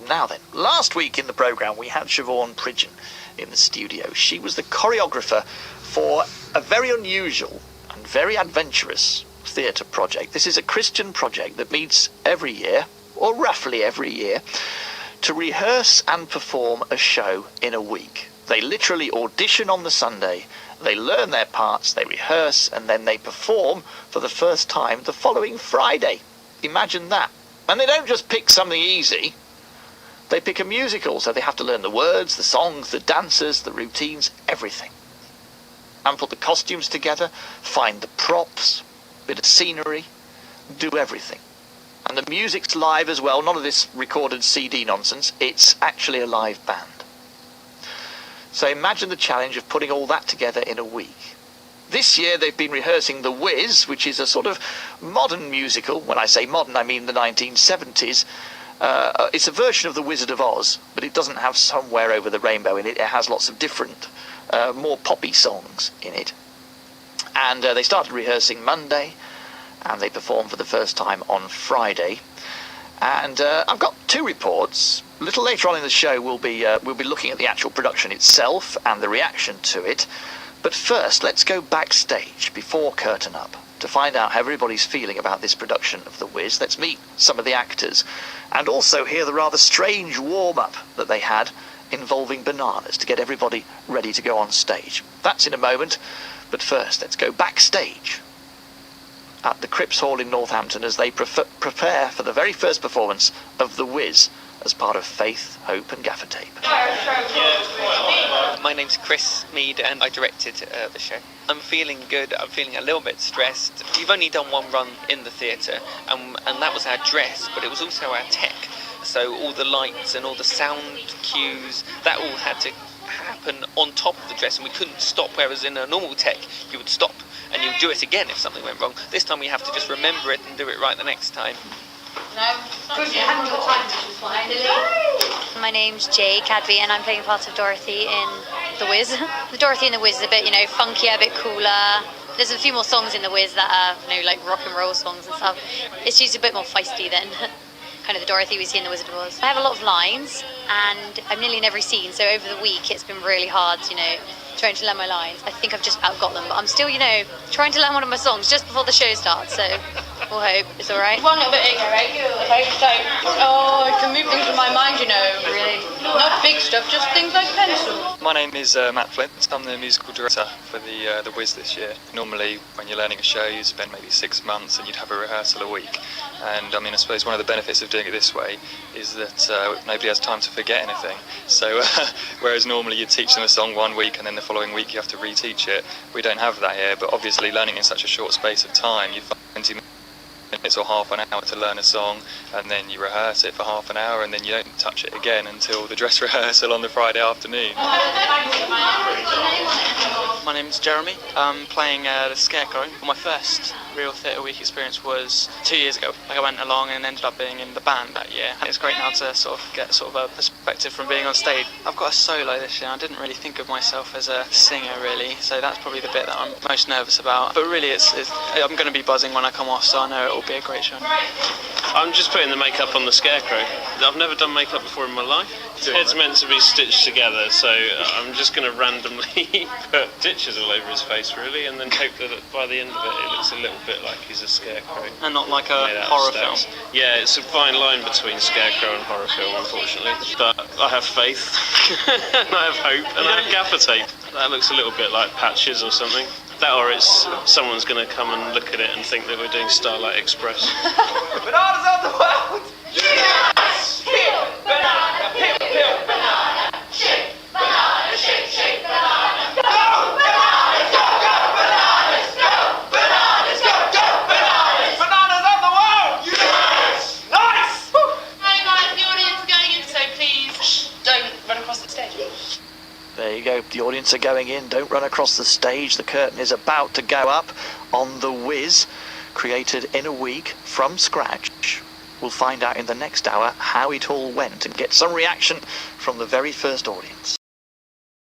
Now then, last week in the programme we had Siobhan Pridgeon in the studio. She was the choreographer for a very unusual and very adventurous theatre project. This is a Christian project that meets every year, or roughly every year, to rehearse and perform a show in a week. They literally audition on the Sunday, they learn their parts, they rehearse, and then they perform for the first time the following Friday. Imagine that. And they don't just pick something easy, they pick a musical, so they have to learn the words, the songs, the dancers, the routines, everything. And put the costumes together, find the props, bit of scenery, do everything. And the music's live as well, none of this recorded CD nonsense, it's actually a live band. So imagine the challenge of putting all that together in a week. This year they've been rehearsing The Wiz, which is a sort of modern musical. When I say modern, I mean the 1970s. It's a version of The Wizard of Oz, but it doesn't have Somewhere Over the Rainbow in it. It has lots of different, more poppy songs in it. And they started rehearsing Monday, and they performed for the first time on Friday. And I've got two reports. A little later on in the show we'll be looking at the actual production itself and the reaction to it. But first, let's go backstage before curtain up to find out how everybody's feeling about this production of The Wiz. Let's meet some of the actors and also hear the rather strange warm-up that they had involving bananas to get everybody ready to go on stage. That's in a moment, but first let's go backstage at the Cripps Hall in Northampton as they prepare for the very first performance of The Wiz as part of Faith, Hope and Gaffer Tape. My name's Chris Mead and I directed the show. I'm feeling good, I'm feeling a little bit stressed. We've only done one run in the theatre and that was our dress, but it was also our tech. So all the lights and all the sound cues, that all had to happen on top of the dress and we couldn't stop, whereas in a normal tech you would stop and you would do it again if something went wrong. This time we have to just remember it and do it right the next time. My name's Jay Cadby and I'm playing part of Dorothy in The Wiz. The Dorothy in The Wiz is a bit, funkier, a bit cooler. There's a few more songs in The Wiz that are, like rock and roll songs and stuff. It's just a bit more feisty than kind of the Dorothy we see in The Wizard of Oz. I have a lot of lines and I'm nearly in every scene, so over the week it's been really hard, trying to learn my lines. I think I've just about got them, but I'm still, trying to learn one of my songs just before the show starts, so we'll hope it's all right. One little bit here, right? Okay, so, I can move things with my mind, Really? Not big stuff, just things like pencils. My name is Matt Flint. I'm the musical director for the Wiz this year. Normally, when you're learning a show, you spend maybe 6 months and you'd have a rehearsal a week. And I suppose one of the benefits of doing it this way is that nobody has time to forget anything. So, whereas normally you teach them a song 1 week and then the following week you have to reteach it, we don't have that here. But obviously, learning in such a short space of time, you find 20 minutes or half an hour to learn a song, and then you rehearse it for half an hour, and then you don't touch it again until the dress rehearsal on the Friday afternoon. My name's Jeremy. I'm playing the Scarecrow. My first real theatre week experience was 2 years ago. I went along and ended up being in the band that year. It's great now to get a perspective from being on stage. I've got a solo this year. I didn't really think of myself as a singer really, so that's probably the bit that I'm most nervous about. But really, I'm going to be buzzing when I come off, so I know it will be a great show. I'm just putting the makeup on the Scarecrow. I've never done makeup before in my life. It's meant to be stitched together, so I'm just going to randomly put stitches all over his face, really, and then hope that by the end of it, it looks a little bit like he's a scarecrow. And not like a horror film. Yeah, it's a fine line between scarecrow and horror film, unfortunately. But I have faith, and I have hope, and I have gaffer tape. That looks a little bit like Patches or something. That or it's someone's going to come and look at it and think that we're doing Starlight Express. Bananas of the world! Yes! Peel, banana, peel, peel, banana, shake, banana, go! Bananas, go, go, bananas, go! Bananas, go, go, bananas! Bananas of the world! Yes! Nice! Hey guys, the audience is going in, so please don't run across the stage. There you go, the audience are going in, don't run across the stage, the curtain is about to go up on The Wiz, created in a week from scratch. We'll find out in the next hour how it all went and get some reaction from the very first audience.